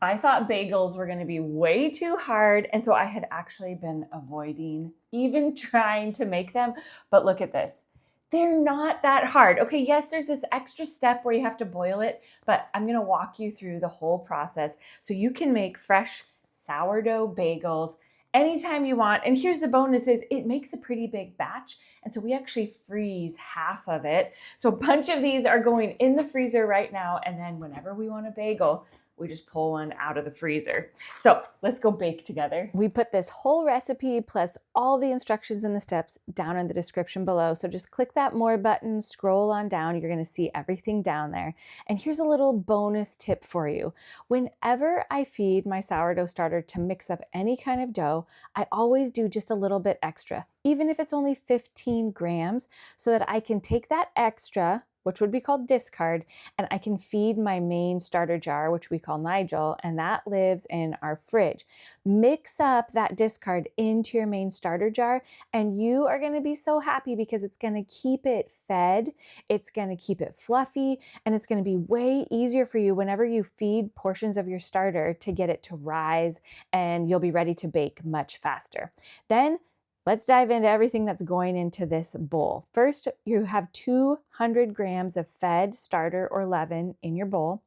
I thought bagels were going to be way too hard. And so I had actually been avoiding even trying to make them. But look at this. They're not that hard. Okay, yes, there's this extra step where you have to boil it, but I'm going to walk you through the whole process so you can make fresh sourdough bagels anytime you want. And here's the bonus is it makes a pretty big batch. And so we actually freeze half of it. So a bunch of these are going in the freezer right now. And then whenever we want a bagel, we just pull one out of the freezer. So let's go bake together. We put this whole recipe plus all the instructions and the steps down in the description below. So just click that more button, scroll on down. You're going to see everything down there. And here's a little bonus tip for you. Whenever I feed my sourdough starter to mix up any kind of dough, I always do just a little bit extra, even if it's only 15 grams, so that I can take that extra, which would be called discard, and I can feed my main starter jar, which we call Nigel, and that lives in our fridge. Mix up that discard into your main starter jar, and you are gonna be so happy because it's gonna keep it fed, it's gonna keep it fluffy, and it's gonna be way easier for you whenever you feed portions of your starter to get it to rise, and you'll be ready to bake much faster. Then let's dive into everything that's going into this bowl. First, you have 200 grams of fed starter or leaven in your bowl,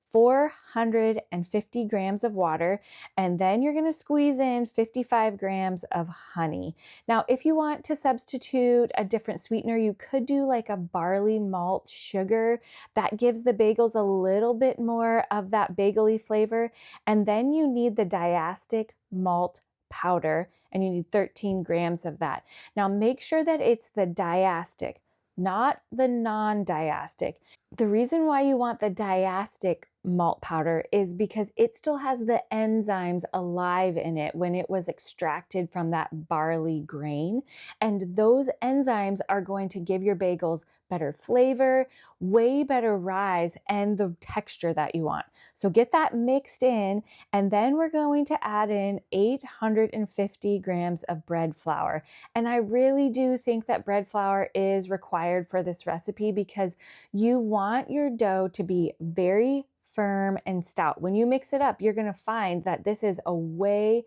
450 grams of water, and then you're going to squeeze in 55 grams of honey. Now, if you want to substitute a different sweetener, you could do like a barley malt sugar. That gives the bagels a little bit more of that bagel-y flavor. And then you need the diastatic malt powder, and you need 13 grams of that. Now make sure that it's the diastic, not the non-diastic. The reason why you want the diastic malt powder is because it still has the enzymes alive in it when it was extracted from that barley grain. And those enzymes are going to give your bagels better flavor, way better rise, and the texture that you want. So get that mixed in, and then we're going to add in 850 grams of bread flour. And I really do think that bread flour is required for this recipe because you want your dough to be very firm and stout. When you mix it up, you're going to find that this is a way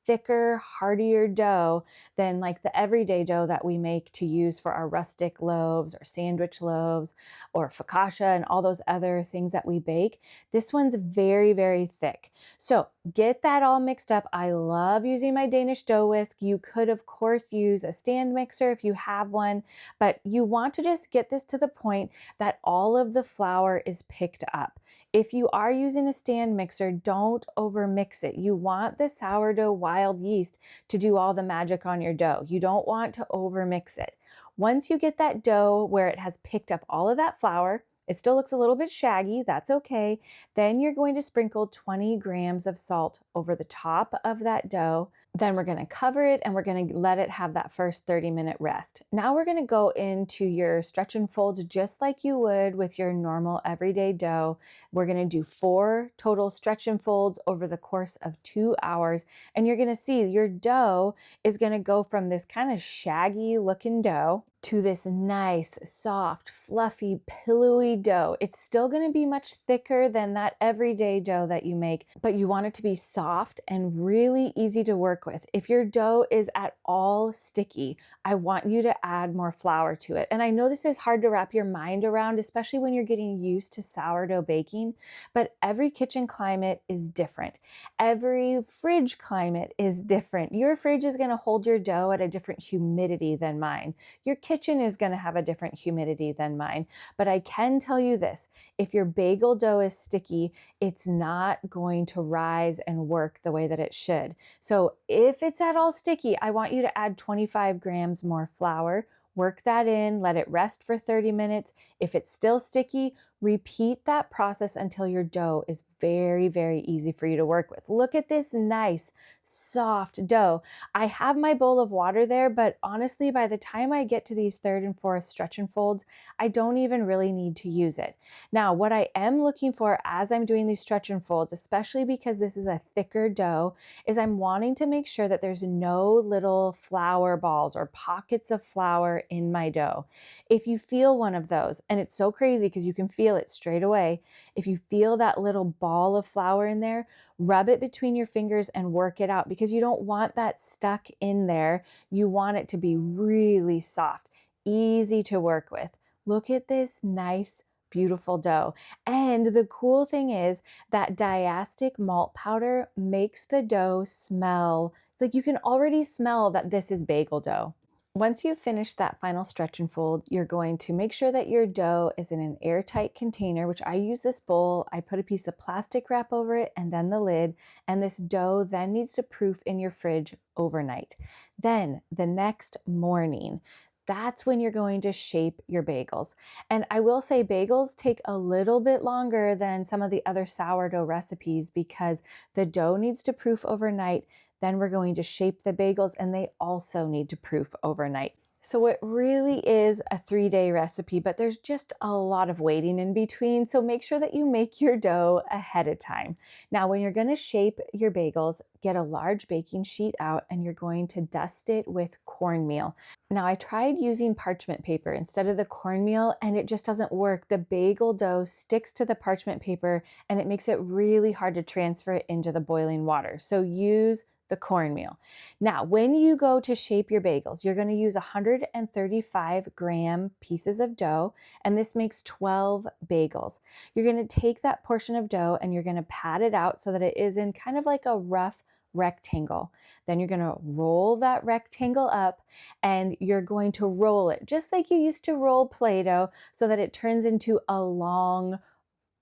thicker, heartier dough than like the everyday dough that we make to use for our rustic loaves or sandwich loaves or focaccia and all those other things that we bake. This one's very, very thick. So get that all mixed up. I love using my Danish dough whisk. You could, of course, use a stand mixer if you have one, but you want to just get this to the point that all of the flour is picked up. If you are using a stand mixer, don't over mix it. You want the sourdough wild yeast to do all the magic on your dough. You don't want to over mix it. Once you get that dough where it has picked up all of that flour, it still looks a little bit shaggy, that's okay. Then you're going to sprinkle 20 grams of salt over the top of that dough. Then we're going to cover it and we're going to let it have that first 30-minute rest. Now we're going to go into your stretch and folds just like you would with your normal everyday dough. We're going to do 4 total stretch and folds over the course of 2 hours. And you're going to see your dough is going to go from this kind of shaggy looking dough to this nice, soft, fluffy, pillowy dough. It's still going to be much thicker than that everyday dough that you make, but you want it to be soft and really easy to work with. If your dough is at all sticky, I want you to add more flour to it. And I know this is hard to wrap your mind around, especially when you're getting used to sourdough baking, but every kitchen climate is different. Every fridge climate is different. Your fridge is going to hold your dough at a different humidity than mine. Your kitchen is going to have a different humidity than mine. But I can tell you this, if your bagel dough is sticky, it's not going to rise and work the way that it should. So if it's at all sticky, I want you to add 25 grams more flour. Work that in, let it rest for 30 minutes. If it's still sticky, repeat that process until your dough is very, very easy for you to work with. Look at this nice, soft dough. I have my bowl of water there, but honestly, by the time I get to these 3rd and 4th stretch and folds, I don't even really need to use it. Now, what I am looking for as I'm doing these stretch and folds, especially because this is a thicker dough, is I'm wanting to make sure that there's no little flour balls or pockets of flour in my dough. If you feel one of those, and it's so crazy because you can feel feel it straight away. If you feel that little ball of flour in there, rub it between your fingers and work it out because you don't want that stuck in there. You want it to be really soft, easy to work with. Look at this nice, beautiful dough. And the cool thing is that diastatic malt powder makes the dough smell like you can already smell that this is bagel dough. Once you've finished that final stretch and fold, you're going to make sure that your dough is in an airtight container, which I use this bowl. I put a piece of plastic wrap over it and then the lid, and this dough then needs to proof in your fridge overnight. Then the next morning, that's when you're going to shape your bagels. And I will say bagels take a little bit longer than some of the other sourdough recipes because the dough needs to proof overnight. Then we're going to shape the bagels and they also need to proof overnight. So it really is a 3-day recipe, but there's just a lot of waiting in between. So make sure that you make your dough ahead of time. Now, when you're going to shape your bagels, get a large baking sheet out and you're going to dust it with cornmeal. Now, I tried using parchment paper instead of the cornmeal and it just doesn't work. The bagel dough sticks to the parchment paper and it makes it really hard to transfer it into the boiling water. So use the cornmeal. Now, when you go to shape your bagels, you're going to use 135-gram pieces of dough, and this makes 12 bagels. You're going to take that portion of dough and you're going to pat it out so that it is in kind of like a rough rectangle. Then you're going to roll that rectangle up and you're going to roll it just like you used to roll Play-Doh so that it turns into a long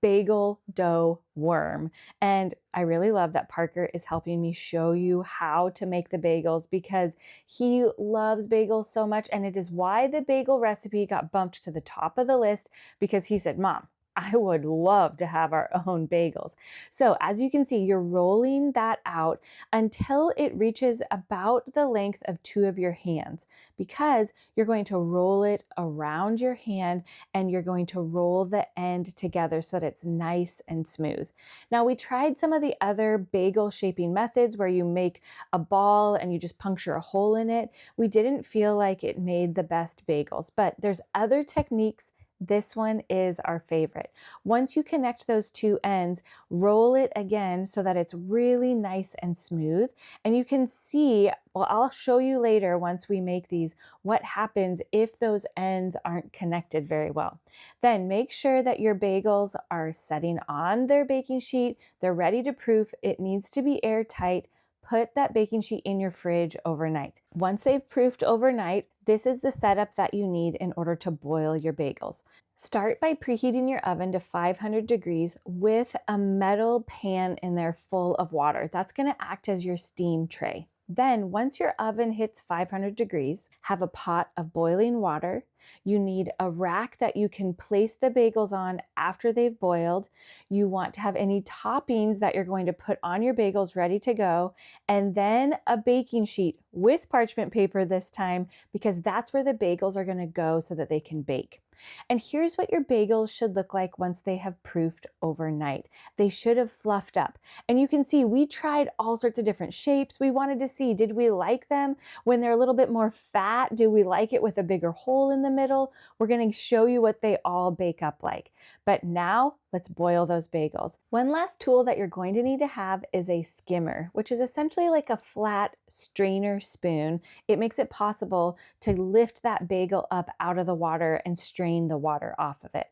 bagel dough worm. And I really love that Parker is helping me show you how to make the bagels because he loves bagels so much. And it is why the bagel recipe got bumped to the top of the list because he said, Mom, I would love to have our own bagels. So as you can see, you're rolling that out until it reaches about the length of 2 of your hands because you're going to roll it around your hand and you're going to roll the end together so that it's nice and smooth. Now, we tried some of the other bagel shaping methods where you make a ball and you just puncture a hole in it. We didn't feel like it made the best bagels, but there's other techniques. This one is our favorite. Once you connect those 2 ends, roll it again so that it's really nice and smooth. And you can see, well, I'll show you later once we make these, what happens if those ends aren't connected very well. Then make sure that your bagels are setting on their baking sheet. They're ready to proof. It needs to be airtight. Put that baking sheet in your fridge overnight. Once they've proofed overnight, this is the setup that you need in order to boil your bagels. Start by preheating your oven to 500 degrees with a metal pan in there full of water. That's going to act as your steam tray. Then once your oven hits 500 degrees, have a pot of boiling water. You need a rack that you can place the bagels on after they've boiled. You want to have any toppings that you're going to put on your bagels ready to go. And then a baking sheet with parchment paper this time, because that's where the bagels are going to go so that they can bake. And here's what your bagels should look like once they have proofed overnight. They should have fluffed up. And you can see we tried all sorts of different shapes. We wanted to see, did we like them when they're a little bit more fat? Do we like it with a bigger hole in the middle? We're going to show you what they all bake up like. But now let's boil those bagels. One last tool that you're going to need to have is a skimmer, which is essentially like a flat strainer spoon. It makes it possible to lift that bagel up out of the water and strain the water off of it.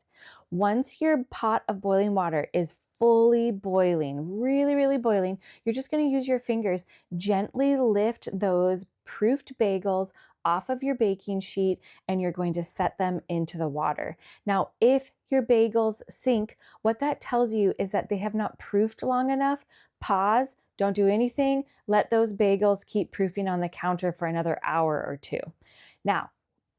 Once your pot of boiling water is fully boiling, really, really boiling, you're just going to use your fingers, gently lift those proofed bagels off of your baking sheet and you're going to set them into the water. Now, if your bagels sink, what that tells you is that they have not proofed long enough. Pause, don't do anything. Let those bagels keep proofing on the counter for another hour or 2. Now,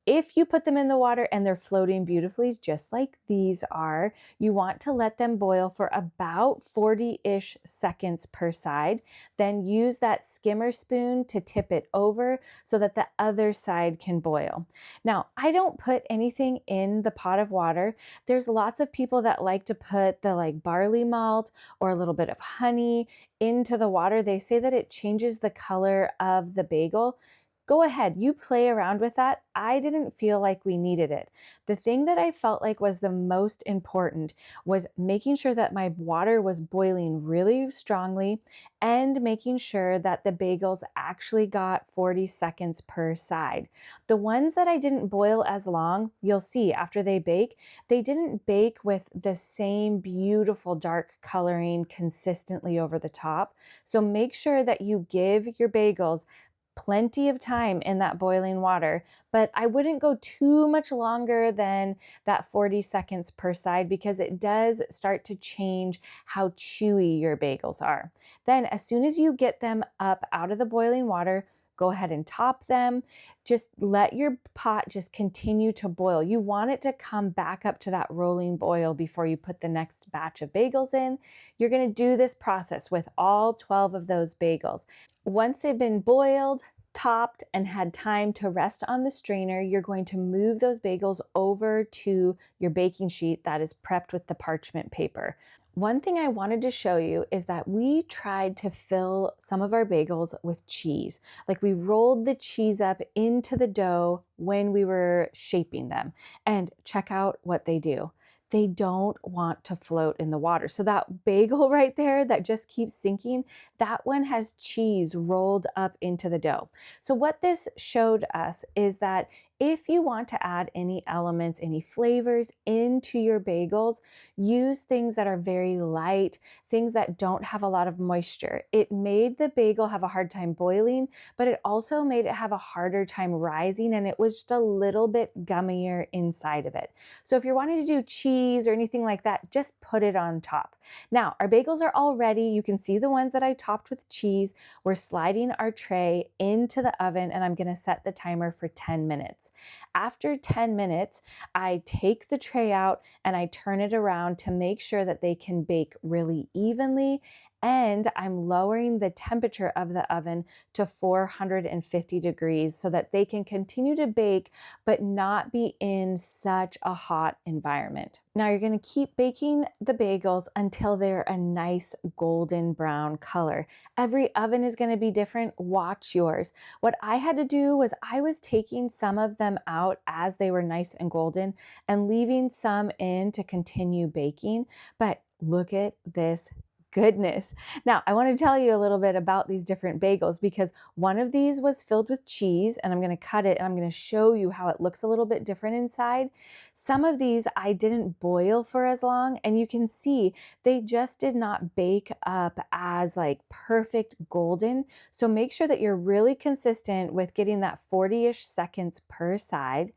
if you put them in the water and they're floating beautifully, just like these are, you want to let them boil for about 40-ish seconds per side. Then use that skimmer spoon to tip it over so that the other side can boil. Now, I don't put anything in the pot of water. There's lots of people that like to put the barley malt or a little bit of honey into the water. They say that it changes the color of the bagel. Go ahead, you play around with that. I didn't feel like we needed it. The thing that I felt like was the most important was making sure that my water was boiling really strongly and making sure that the bagels actually got 40 seconds per side. The ones that I didn't boil as long, you'll see after they didn't bake with the same beautiful dark coloring consistently over the top. So make sure that you give your bagels plenty of time in that boiling water, but I wouldn't go too much longer than that 40 seconds per side because it does start to change how chewy your bagels are. Then, as soon as you get them up out of the boiling water, go ahead and top them. Just let your pot just continue to boil. You want it to come back up to that rolling boil before you put the next batch of bagels in. You're going to do this process with all 12 of those bagels. Once they've been boiled, topped, and had time to rest on the strainer, you're going to move those bagels over to your baking sheet that is prepped with the parchment paper. One thing I wanted to show you is that we tried to fill some of our bagels with cheese. Like we rolled the cheese up into the dough when we were shaping them. And check out what they do. They don't want to float in the water. So that bagel right there that just keeps sinking, that one has cheese rolled up into the dough. So what this showed us is that if you want to add any elements, any flavors into your bagels, use things that are very light, things that don't have a lot of moisture. It made the bagel have a hard time boiling, but it also made it have a harder time rising, and it was just a little bit gummier inside of it. So if you're wanting to do cheese or anything like that, just put it on top. Now, our bagels are all ready. You can see the ones that I topped with cheese. We're sliding our tray into the oven, and I'm going to set the timer for 10 minutes. After 10 minutes, I take the tray out and I turn it around to make sure that they can bake really evenly. And I'm lowering the temperature of the oven to 450 degrees so that they can continue to bake, but not be in such a hot environment. Now you're going to keep baking the bagels until they're a nice golden brown color. Every oven is going to be different. Watch yours. What I had to do was I was taking some of them out as they were nice and golden and leaving some in to continue baking. But look at this goodness. Now, I want to tell you a little bit about these different bagels because one of these was filled with cheese, and I'm going to cut it and I'm going to show you how it looks a little bit different inside. Some of these I didn't boil for as long, and you can see they just did not bake up as like perfect golden. So make sure that you're really consistent with getting that 40-ish seconds per side.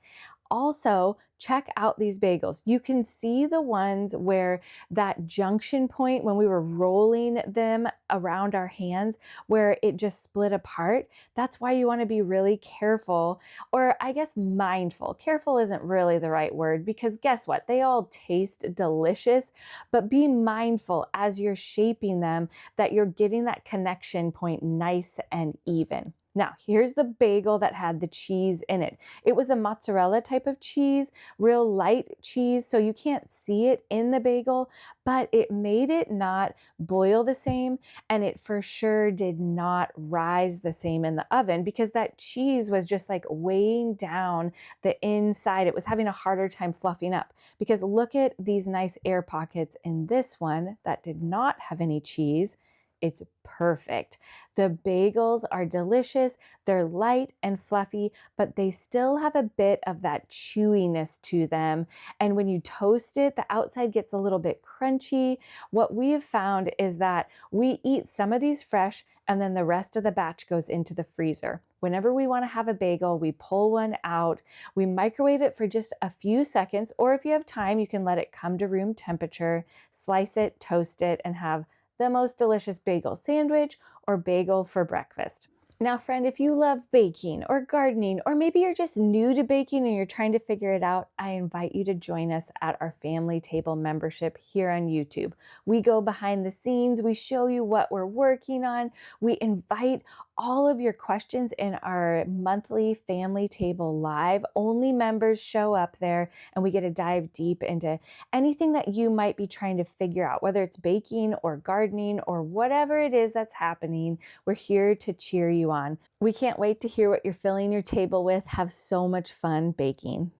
Also, check out these bagels. You can see the ones where that junction point, when we were rolling them around our hands, where it just split apart. That's why you want to be really careful, or I guess mindful. Careful isn't really the right word because guess what? They all taste delicious, but be mindful as you're shaping them that you're getting that connection point nice and even. Now, here's the bagel that had the cheese in it. It was a mozzarella type of cheese, real light cheese, so you can't see it in the bagel, but it made it not boil the same, and it for sure did not rise the same in the oven because that cheese was just like weighing down the inside. It was having a harder time fluffing up because look at these nice air pockets in this one that did not have any cheese. It's perfect. The bagels are delicious. They're light and fluffy, but they still have a bit of that chewiness to them. And when you toast it, the outside gets a little bit crunchy. What we have found is that we eat some of these fresh, and then the rest of the batch goes into the freezer. Whenever we want to have a bagel, we pull one out, we microwave it for just a few seconds, or if you have time, you can let it come to room temperature, slice it, toast it, and have the most delicious bagel sandwich or bagel for breakfast. Now, friend, if you love baking or gardening, or maybe you're just new to baking and you're trying to figure it out, I invite you to join us at our Family Table membership here on YouTube. We go behind the scenes, we show you what we're working on, we invite all of your questions in our monthly family table live. Only members show up there, and we get to dive deep into anything that you might be trying to figure out, whether it's baking or gardening or whatever it is that's happening. We're here to cheer you on. We can't wait to hear what you're filling your table with. Have so much fun baking.